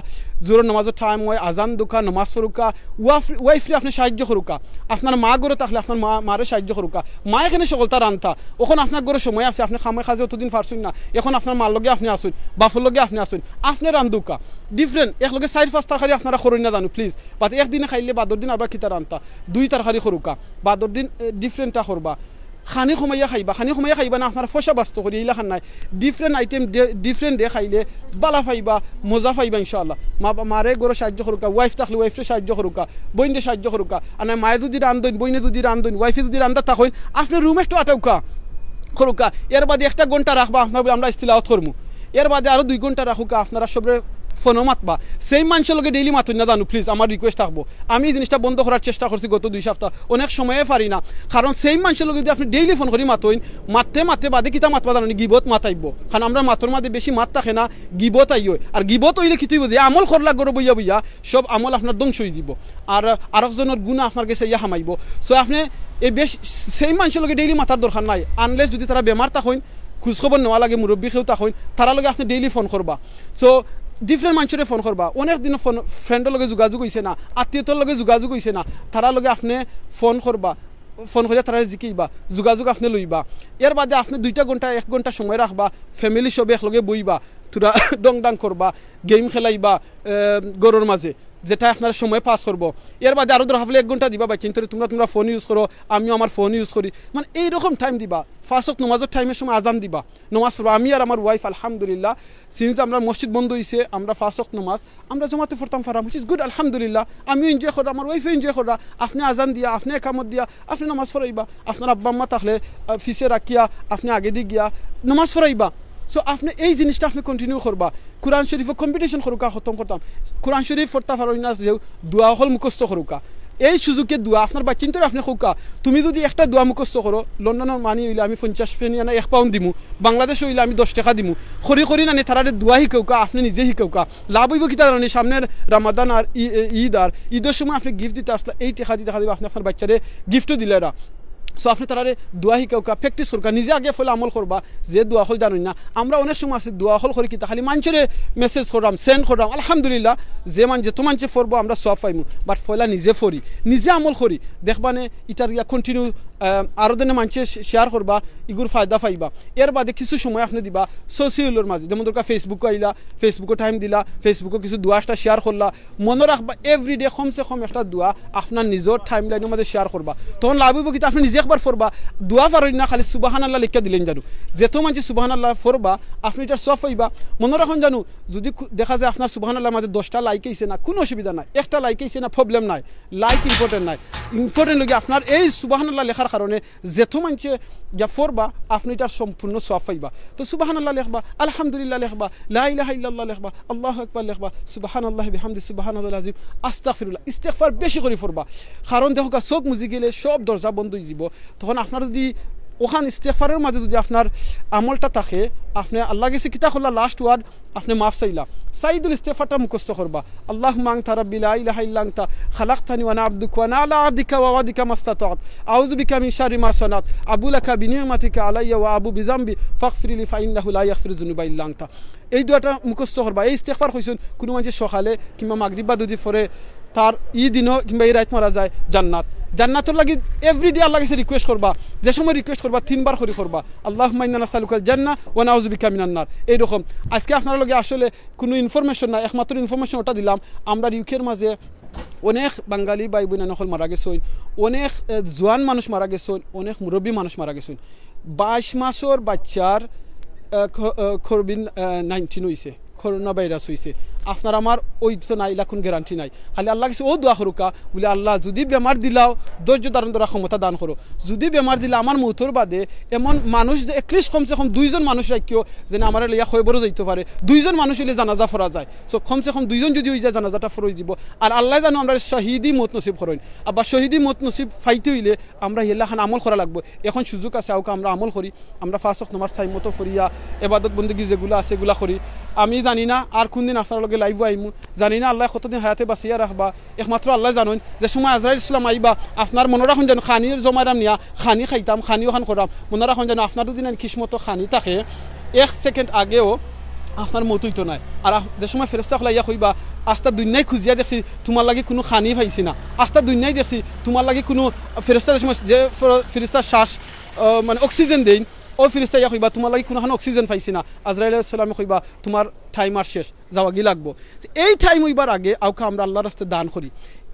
জোরের নামাজের টাইম হয় আজান দুকা নামাজ পড়ুকা ওয়াইফরে আপনি সাহায্য করুকা আপনার মা গড়ে থাকলে আপনার মারে সাহায্য করুকা মা এখানে সকলতা রান্তা ওখানে আপনার গড়ে সময় আছে আপনি খামে খাজে অতদিন পারছেন না এখন আপনার মার লগে আপনি আসুন বাফুর লগে আপনি আসুন আপনি রান্ধুকা ডিফারেন্ট একলগে 4-5 তরকারি আপনারা করুন না জানো প্লিজ বাট একদিনে খাইলে বাদর দিন আবার কিতা রান্তা 2 তরকারি করুকা বাদর দিন ডিফারেন্টটা করবা খানি সময়া খাইবা না আপনার ফসা বাস্ত করি এইলা খান নাই ডিফারেন্ট আইটেম ডিফারেন্ট ডে খাইলে বালা পাইবা মজা পাইবা ইনশাআল্লাহ মারে গরো সাহায্য করুকা ওয়াইফ থাকলে ওয়াইফরে সাহায্য করুকা বইনরে সাহায্য করুকা আর মায়ে যদি রান্ধন বইনে যদি রান্ধন ওয়াইফে যদি রান্ধা থাকেন আপনার রুম একটু আটাউকা করুকা এর বাদে 1 ঘন্টা রাখবা আপনার আমরা ইস্তিলাওয়াত করমু এর বাদে আরো 2 ঘন্টা রাখুকা আপনারা সবরে ফোন মাতবা সেই মানুষের লগে ডেইলি মাতুন না জানো প্লিজ আমার রিকোয়েস্ট থাকবো আমি এই জিনিসটা বন্ধ করার চেষ্টা করছি গত 2 সপ্তাহ অনেক সময়ে পারি না কারণ সেই মানুষের লগে যদি আপনি ডেইলি ফোন করি মাতুন মাতে বাদে কিতা মাতবা জানো গিবত মাতাইব কারণ আমরা মাতর মাঝে বেশি মাত থাকে না গিবত আইয় আর গিবত হইলে কি তুইব যে আমল করলা গরো বইয়া সব আমল আপনার ধ্বংস হয়ে যাব আর আরেকজনের গুনাহ আপনার কাছে ইয়া হামাইব সো আপনি এই বেশি সেই মানুষের লগে ডেইলি মাতার দরকার নাই আনলেস যদি তারা বেমার থাকেন খোঁজখবর নেওয়া লাগে মুরব্বী কেউ থাকেন তারা লগে আপনি ডেইলি ফোন করবা সো ডিফারেন্ট মানুষের ফোন করবা অনেক দিন ফোন ফ্রেন্ডের লগে যোগাযোগ হয়েছে না আত্মীয়তার লগে যোগাযোগ হয়েছে না তারা লগে আপনি ফোন করবা ফোন করিয়া তারা জিকিবা যোগাযোগ আপনি লইবা এর বাদে আপনি 2 ঘন্টা 1 ঘন্টা সময় রাখবা ফ্যামিলি সব একলগে বইবা তোরা ডং ডাং করবা গেম খেলাইবা গরুর মাঝে যেটা আপনারা সময় পাস করবো এর বাদে আরও দরকার হলে 1 ঘন্টা দিবা বা কিন্তু তোমরা ফোন ইউজ করো আমিও আমার ফোন ইউজ করি মানে এইরকম টাইম দিবা 5 ওয়াক্ত নামাজের টাইমের সময় আজান দিবা নামাজ পড়বো আমি আর আমার ওয়াইফ আলহামদুলিল্লাহ সিন্স আমরা মসজিদ বন্ধ হয়েছে আমরা 5 ওয়াক্ত নামাজ আমরা জমাতে পড়তাম ফারাম হুইচ ইজ গুড আলহামদুলিল্লাহ আমিও এনজয় করি আমার ওয়াইফও এনজয় করা আপনি আজান দিয়া আপনি একামত দিয়া আপনি নামাজ পড়াইবা আপনার আব্বা আম্মা থাকলে ফিসে রাখিয়া আপনি আগে দিয়ে গিয়া নামাজ পড়াইবা সো আপনি এই জিনিসটা আপনি কন্টিনিউ করবা কোরআন শরীফও কম্পিটিশন করুকা খতম করতাম কোরআন শরীফ পড়তে পারো না যে দোয়া হল মুখস্থ করুকা এই সুযোগে দোয়া আপনার বা চিন্তা আপনি খোকা তুমি যদি একটা দোয়া মুখস্থ করো লন্ডনের মানি হইলে আমি 50 পেনি না 1 পাউন্ড দিমু বাংলাদেশে হইলে আমি 10 টাকা দিমু খরি না তারারে দোয়া শিকাউকা আপনি নিজে শিকাউকা লাভ হইব কি তার সামনের রমাদান আর ঈদের সময় আপনি গিফট দিতে আসলে এই টাকা দিতে আপনি আপনার বাচ্চারে গিফটও দিলে না সো আপনি তারারে দোয়া শিকাউকা প্র্যাকটিস করুকা নিজে আগে ফলে আমল করবা যে দোয়া হল জানুন না আমরা অনেক সময় আছে দোয়া হল করি কিতা খালি মানুষের মেসেজ করলাম সেন্ড করলাম আলহামদুলিল্লাহ যে যেত মানুষে ফরবো আমরা সব পাইমু বাট ফলা নিজে ফরি নিজে আমল করি দেখবানে ইটার ইয়া কন্টিনিউ আরও দিনে মানুষে শেয়ার করবা ইগুর ফায়দা পাইবা এর বাদে কিছু সময় আপনি দিবা সোশিয়ালের মাঝে যেমন দরকার ফেসবুকে আইলা ফেসবুকে টাইম দিলা ফেসবুকে কিছু দোয়া একটা শেয়ার করলা মনে রাখবা এভরিডে কমসে কম একটা দোয়া আপনার নিজের টাইম লাইনের মধ্যে শেয়ার করবা তখন লাভ হইব কিন্তু আপনি নিজে একবার ফরবা দোয়া পারেন না খালি সুবহানাল্লাহ লিখে দিলেন জানো যেত মানুষ সুবহানাল্লাহ ফরবা আপনি এটার সফ হইবা মনে রাখুন জানো যদি দেখা যায় আপনার সুবহানাল্লাহর মাঝে 10টা লাইক আইছে না কোনো অসুবিধা নাই একটা লাইক আইছে না প্রবলেম নাই লাইক ইম্পর্টেন্ট নাই ইম্পর্টেন্ট লাগে আপনার এই সুবহানাল্লাহ লেখার কারণে যেত মানুষে যা ফরবা আপনি এটার সম্পূর্ণ সফ পাইবা তো সুবহানাল্লাহ লিখবা আলহামদুলিল্লাহ লিখবা লা ইলাহা ইল্লাল্লাহ লিখবা আল্লাহু আকবার লিখবা সুবহানাল্লাহি বিহামদি সুবহানাল্লাহিল আযীম আস্তাগফিরুল্লাহ ইস্তিগফার বেশি করে ফরবা কারণ দেখো চোখ মুজি গেলে সব দরজা বন্ধ হয়ে যাব তখন আপনার যদি ওখান ইস্তিগফারের মাঝে যদি আপনার আমলটা থাকে আপনি আল্লাহ গেছে কিতা করলা লাস্ট ওয়ার্ড আপনি মাফ চাইলা সাইদুল ইস্তিগফারটা মুখস্থ করবা আল্লাহুম্মা আনতা রাব্বি লা ইলাহা ইল্লা আনতা খালাকতানি ওয়া আনা আবদুকা ওয়া আনা আলা আহদিকা ওয়া ওয়াদিকা মাসতাতাত আউযু বিকা মিন শাররি মা সানাত আবু লাকা বিনিমাতিকা আলাইয়া ওয়া আবু বিযামবি ফাগফিরলি ফাইন্নাহু লা ইয়াগফিরু যুনুবা ইল্লা আনতা এই দুয়াটা মুখস্থ করবা এই ইস্তিগফার কইছেন কোন মানুষ সকালে কিংবা মাগরিব বা দুদি পরে তার দিনও কিংবা এই রাত মারা যায় জান্নাতের লাগি এভরিডে আল্লাহ কাছে রিকোয়েস্ট করবা যে সময় রিকোয়েস্ট করবা 3 বার করে করবা আল্লাহুম্মা ইন্না নাসআলুকাল জান্নাহ ওয়া নাউযু বিকা মিনান নার এইরকম আজকে আপনার লগে আসলে কোনো ইনফরমেশন না একমাত্র ইনফরমেশন ওটা দিলাম আমরা ইউকের মাঝে অনেক বাঙালি ভাই বোন নকল মারা গেছেন অনেক জোয়ান মানুষ মারা গেছেন অনেক মুরব্বী মানুষ মারা গেছেন 22 মাসের বাচ্চার কোভিড-19 হইছে করোনা ভাইরাস হইছে আপনার আমার ওই তো নাই লাখুন গ্যারান্টি নাই খালি আল্লাহ কাছে ও দোয়া করুকা বলে আল্লাহ যদি বেমার দিলাও ধৈর্য ধারণ করার ক্ষমতা দান করো যদি বেমার দিলে আমার মৌতর বাদে এমন মানুষ যে এটলিস্ট কমসে কম 2 জন মানুষ রাখিও যেন আমার লইয়া খবরও যাইতে পারে 2 জন মানুষ হইলে জানাজা ফরা যায় সো কমসে কম 2 জন যদি হয়ে যায় জানাজাটা ফরই যাব আর আল্লাহ জানো আমরা শহীদি মত নসিব করেন আবার শহীদি মত নসিব ফাইতে হইলে আমরা এলাখান আমল করা লাগবে এখন সুযোগ আছে আউকা আমরা আমল করি আমরা 5 ওয়াক্ত নামাজ টাইম মতো ফরিয়া ইবাদত বندگی যেগুলো আছে এগুলা করি আমি জানি না আর কোন দিন আপনার লগে লাইভ আইমু জানি না আল্লাহ কতদিন হায়াতে বাঁচিয়া রাখবা একমাত্র আল্লাহ জানেন যে সময় আজরাইল ইসলাম আইবা আপনার মনে রাখুন যেন খানির জমারাম নিয়া খানি খাইতাম খানিও খান করাম মনে রাখুন যেন আপনার যদি কিসমতো খানি থাকে 1 সেকেন্ড আগেও আপনার মত হইতো নাই আর যে সময় ফেরেশতা খলাইয়া কইবা আস্তা দুনিয়ায় খুঁজিয়া দেখছি তোমার লাগি কোনো খানি পাইছি না আস্তা দুনিয়ায় দেখছি তোমার লাগি কোনো ফেরেশতা যে ফেরেশতা শ্বাস মানে অক্সিজেন দেন ও ফিরিস্তা ইয়া কইবা তোমার লাগি কোনো অক্সিজেন পাইছি না আজরাইল আলাইহিস সালাম কইবা তোমার টাইম আর শেষ যাওয়া গি লাগবো এই টাইম হইবার আগে আউকা আমরা আল্লাহর রাস্তায় দান করি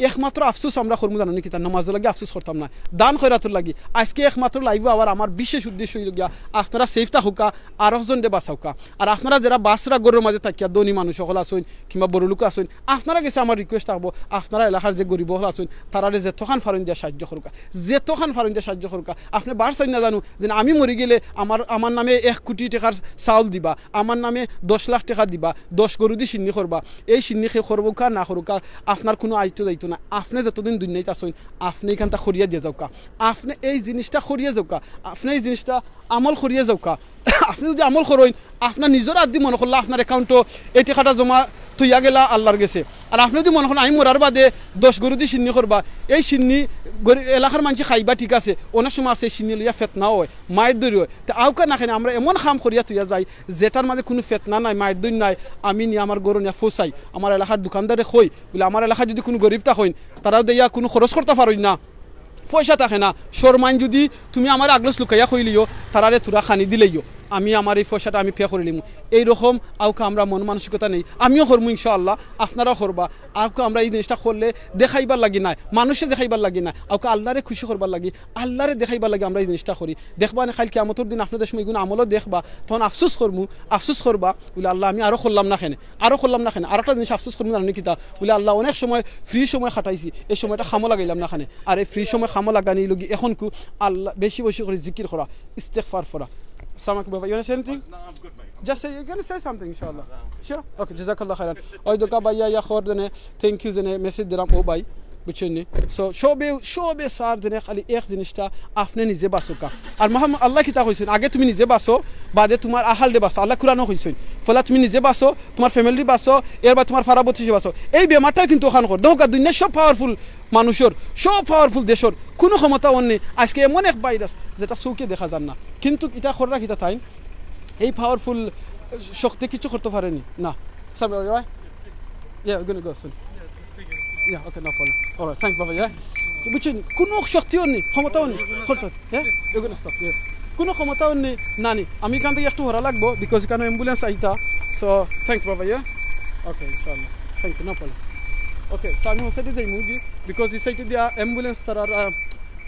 একমাত্র আফসোস আমরা করবো জানো কি তার নামাজের লাগে আফসোস করতাম না দান খয়রাতুর লাগি আজকে একমাত্র লাইভ আবার আমার বিশেষ উদ্দেশ্য হইল গিয়া আপনারা সেফ থাকুকা আর একজন দে বাঁচাউকা আর আপনারা যারা বাসরা গরুর মাঝে থাকিয়া ধনী মানুষ সকল আসুন কিংবা বড় লোক আসুন আপনারা গেছে আমার রিকোয়েস্ট থাকবো আপনারা এলাকার যে গরিব হল আসুন তারা যেতখান ফারুন দিয়া সাহায্য করুকা যেতখান ফারুন দিয়া সাহায্য করুকা আপনি বার চাই না জানো যে আমি মরি গেলে আমার নামে 1 কোটি টাকার চাউল দিবা আমার নামে 10 লাখ টাকা দিবা 10 গরু দিয়ে সিন্নি করবা এই সিন্নি খেয়ে করবো না করুকা আপনার কোনো আইতো দায়িত্ব না আপনি যতদিন দুনিয়াতে আসুন আপনি এখানটা খরিয়া দিয়ে যাওকা আপনি এই জিনিসটা খরিয়া যাওকা আপনি এই জিনিসটা আমল খরিয়া যাওকা আপনি যদি আমল করেন আপনার নিজের আদি মনে করলে আপনার অ্যাকাউন্টও এই টাকাটা জমা থইয়া গেলা আল্লাহর গেছে আর আপনি যদি মনে করেন আমি মরার বাদে 10 গরু দিয়ে সিন্নি করবা এই সিন্নি এলাকার মানুষ খাইবা ঠিক আছে অনেক সময় আছে সিন্নি লইয়া ফেতনা হয় মায়ের দৈর হয় তো আউকা না খাই আমরা এমন খাম করিয়া তুইয়া যাই যেটার মাঝে কোনো ফেতনা নাই মায়ের দৈর নাই আমি নিয়ে আমার গরু নিয়ে ফসাই আমার এলাকার দোকানদারে কই বলে আমার এলাকায় যদি কোনো গরিবটা হইন তারাও দিয়া কোনো খরচ করতে পারই না পয়সা থাকে না শর্মাইন যদি তুমি আমার আগলস লুকাইয়া কইলিও তারারে তোরা খানি দিলেইও আমি আমার এই পয়সাটা আমি পে করে নিমু এইরকম আউকে আমরা মন মানসিকতা নেই আমিও করবো ইনশাআল্লাহ আপনারাও করবা আউকে আমরা এই জিনিসটা করলে দেখাইবার লাগি না মানুষে দেখাইবার লাগি না আউকে আল্লাহরে খুশি করবার লাগি আল্লাহরে দেখাইবার লাগি আমরা এই জিনিসটা করি দেখবা না খালি কিয়ামতের দিন আপনাদের সময় এগুলো আমলও দেখবা তখন আফসোস করবা বলে আল্লাহ আমি আরও করলাম না কেন আর একটা জিনিস আফসোস করবো জানি কিতা বলে আল্লাহ অনেক সময় ফ্রি সময় খাটাইছি এই সময়টা খামো লাগাইলাম না খানে আর এই ফ্রি সময় খামো লাগানি লগি এখন কু আল্লাহ বেশি বেশি করে জিকির করা ইস্তেগফার করা Samak Baba, you want to say anything? No, I'm good, mate. Just say, you're going to say something, inshallah. Sure? Okay, Jazakallah khairan. Oy doka baya ya khor dene, thank you zene, message diram o bay. বুঝছেন so সবে সার দিনে খালি এক জিনিসটা আপনি নিজে বাসোকা আর মোহাম্মদ আল্লাহ কিতা কইছেন আগে তুমি নিজে বাসো বাদে তোমার আহাল দে বাসো আল্লাহ কুরআনও কইছেন ফলে তুমি নিজে বাসো তোমার ফ্যামিলি বাসো এরবার তোমার ফারাবতি বাসো এই বেমারটা কিন্তু ওখান কর দেখো দুনিয়া সব পাওয়ারফুল মানুষের সব পাওয়ারফুল দেশের কোনো ক্ষমতা অন্য আজকে এমন এক ভাইরাস যেটা চৌকে দেখা যান না কিন্তু এটা খররা কিতা তাই এই পাওয়ারফুল শক্তি কিছু করতে পারেনি না সাব ইয়া গোনা গো সুন Yeah, okay, no problem. All right, thanks, Baba. Yeah. বুঝছেন কোনো শক্তিও নেই ক্ষমতাও নেই করতে হ্যাঁ এগুলো স্টপ কোনো ক্ষমতাও নেই নানি আমি এখান থেকে একটু হরা লাগবো বিকজ এখানে অ্যাম্বুলেন্স আইতা সো থ্যাংকস বাবা ইয়া ওকে ইনশাআল্লাহ thank you no problem okay so আমি হোসাইটে যাই মুভি বিকজ এই সাইটে দিয়া অ্যাম্বুলেন্স তার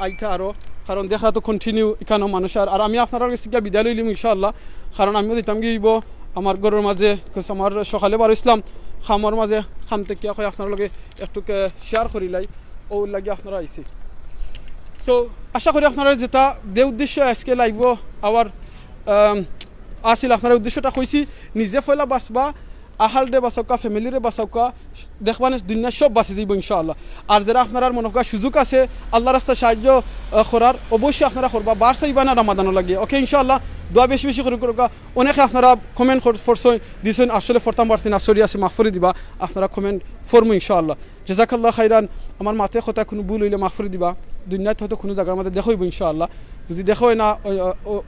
আইতা আরও কারণ দেখা তো কন্টিনিউ এখানেও মানুষ আর আমি আপনার কাছে বিদায় লইলিম ইনশাআল্লাহ কারণ আমিও দিতাম গিয়েব আমার ঘরের মাঝে আমার সকালে বার ইসলাম খামর মাঝে খাম থেকে আপনার লগে একটু শেয়ার করিলাই ও লাগে আপনারা আইসি সো আশা করি আপনারা যেটা দে উদ্দেশ্য আজকে লাইভ আওয়ার আসিল আপনার উদ্দেশ্যটা কইছি নিজে ফয়লা বাঁচবা আহাল ডে বাঁচাওকা ফ্যামিলিরে বাঁচাওকা দেখবানে দুনিয়া সব বাঁচি যাব ইনশাআল্লাহ আর যারা আপনারা মনে করা সুযোগ আছে আল্লাহ রাস্তায় সাহায্য করার অবশ্যই আপনারা করবা বার চাইবা না রামাদানও লাগে ওকে ইনশাআল্লাহ দোয়া বেশি বেশি করে করবা অনেকে আপনারা কমেন্ট ফরছেন দিছেন আসলে ফরতাম পারছি না সরি আছে মাফ করে দিবা আপনারা কমেন্ট ফরমু ইনশাআল্লাহ জাযাকাল্লাহ খাইরান আমার মাতে কথা কোনো ভুল হইলে মাফ করে দিবা দুনিয়াতে হয়তো কোনো জায়গার মধ্যে দেখাইব ইনশাআল্লাহ যদি দেখাই না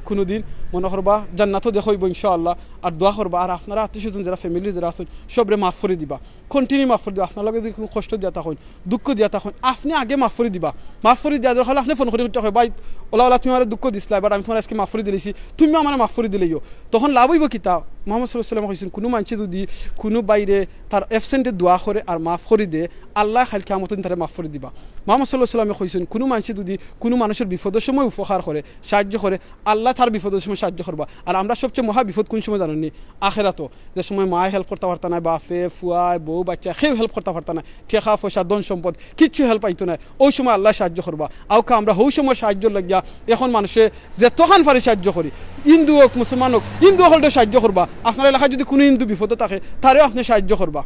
কোনো দিন মনে করবা জান্নাতও দেখাইব ইনশাআল্লাহ আর দোয়া করবা আর আপনারা আত্মীয়স্বজন যারা ফ্যামিলি যারা আছেন সবরে মাফ করে দিবা কন্টিনিউ মাফ করে দিবা আপনার লগে যদি কোনো কষ্ট দিয়া থাকেন দুঃখ দিয়া থাকেন আপনি আগে মাফ করে দিবা মাফ করে দিয়া দরকার আপনি ফোন করে উঠতে হয় ভাই ওলা তুমি আমার দুঃখ দিছিলা এবার আমি তোমার আজকে মাফ করে দিলেছি তুমি আমার মাফ করে দিলেইও তখন লাভ হইব কিতা মোহাম্মদ সাল্লাল্লাহু আলাইহি ওয়াসাল্লাম কইছেন কোনো মানুষ যদি কোনো বাইরে তার অ্যাবসেন্টে দোয়া করে আর মাফ করে দে আল্লাহ খালি কিয়ামতের দিন তারে মাফ করে দিবা মোহাম্মদ সাল্লাল্লাহু আলাইহি ওয়াসাল্লাম কইছেন কোনো মানুষ যদি কোনো মানুষের বিপদের সময় উপকার করে সাহায্য করে আল্লাহ তার বিপদের সময় সাহায্য করবা আর আমরা সবচেয়ে মহা বিপদ কোন সময় জানেননি আখিরাতো যে সময় মায় হেল্প করতে পারতা না বাপে ফুয়ায় বউ বাচ্চা কেউ হেল্প করতে পারতা না টেকা পয়সা ধন সম্পদ কিচ্ছু হেল্প পাইতো না ওই সময় আল্লাহ সাহায্য করবা আউকা আমরা ওই সময় সাহায্য লাগিয়া এখন মানুষে যে তখন পারে সাহায্য করি হিন্দু হোক মুসলমান হোক হিন্দু হলে সাহায্য করবা আপনার এলাকায় যদি কোনো হিন্দু বিপদে থাকে তারেও আপনি সাহায্য করবা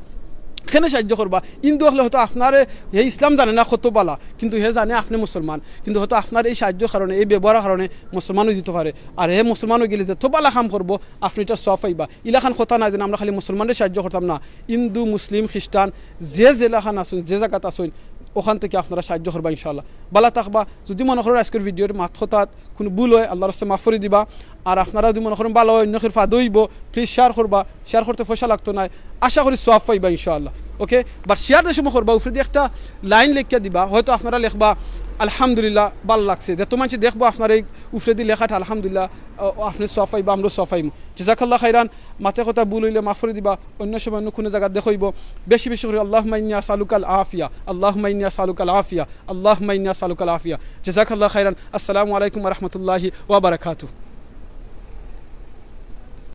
কেনে সাহায্য করবা হিন্দু হলে হয়তো আপনার এই ইসলাম জানে না কত বালা কিন্তু হে জানে আপনি মুসলমান কিন্তু হয়তো আপনার এই সাহায্যের কারণে এই ব্যবহারের কারণে মুসলমানও দিতে পারে আর হে মুসলমানও গেলে যে তো বালা কাম করবো আপনি এটা সফ পাইবা ইলাখান কথা না যেন আমরা খালি মুসলমানের সাহায্য করতাম না হিন্দু মুসলিম খ্রিস্টান যে জেলাখান আসুন যে জায়গাত আসুন ওখান থেকে আপনারা সাহায্য করবা ইনশাআল্লাহ বালা থাকবা যদি মনে করেন আজকের ভিডিওর মাথাত কোনো ভুল হয় আল্লাহর রাস্তায় মাফ করে দিবা আর আপনারা যদি মনে করেন ভালো হয় অন্য ফাদ হইব প্লিজ শেয়ার করবা শেয়ার করতে পয়সা লাগতো না আশা করি সওয়াব পাইবা ইনশাআল্লাহ ওকে বাট শেয়ার দেশে করবা উপরে দিয়ে একটা লাইন লিখিয়া দিবা হয়তো আপনারা লিখবা আলহামদুলিল্লাহ ভালো লাগছে যে তোমার দেখবো আপনার এই উপরে দিয়ে লেখাটা আলহামদুলিল্লাহ আপনি সওয়াব পাইবা আমরাও সওয়াব পাইমু জাযাকাল্লাহ খাইরান মাথা কথা ভুল হইলে মাফ করে দিবা অন্য সময় অন্য কোনো জায়গা দেখাইব বেশি বেশি করে আল্লাহুম্মা ইন্নী আসআলুকাল আফিয়া আল্লাহুম্মা ইন্নী আসআলুকাল আফিয়া আল্লাহুম্মা ইন্নী আসআলুকাল আফিয়া জাযাকাল্লাহ খাইরান আসসালামু আলাইকুম ওয়া রাহমাতুল্লাহি ওয়া বারাকাতুহু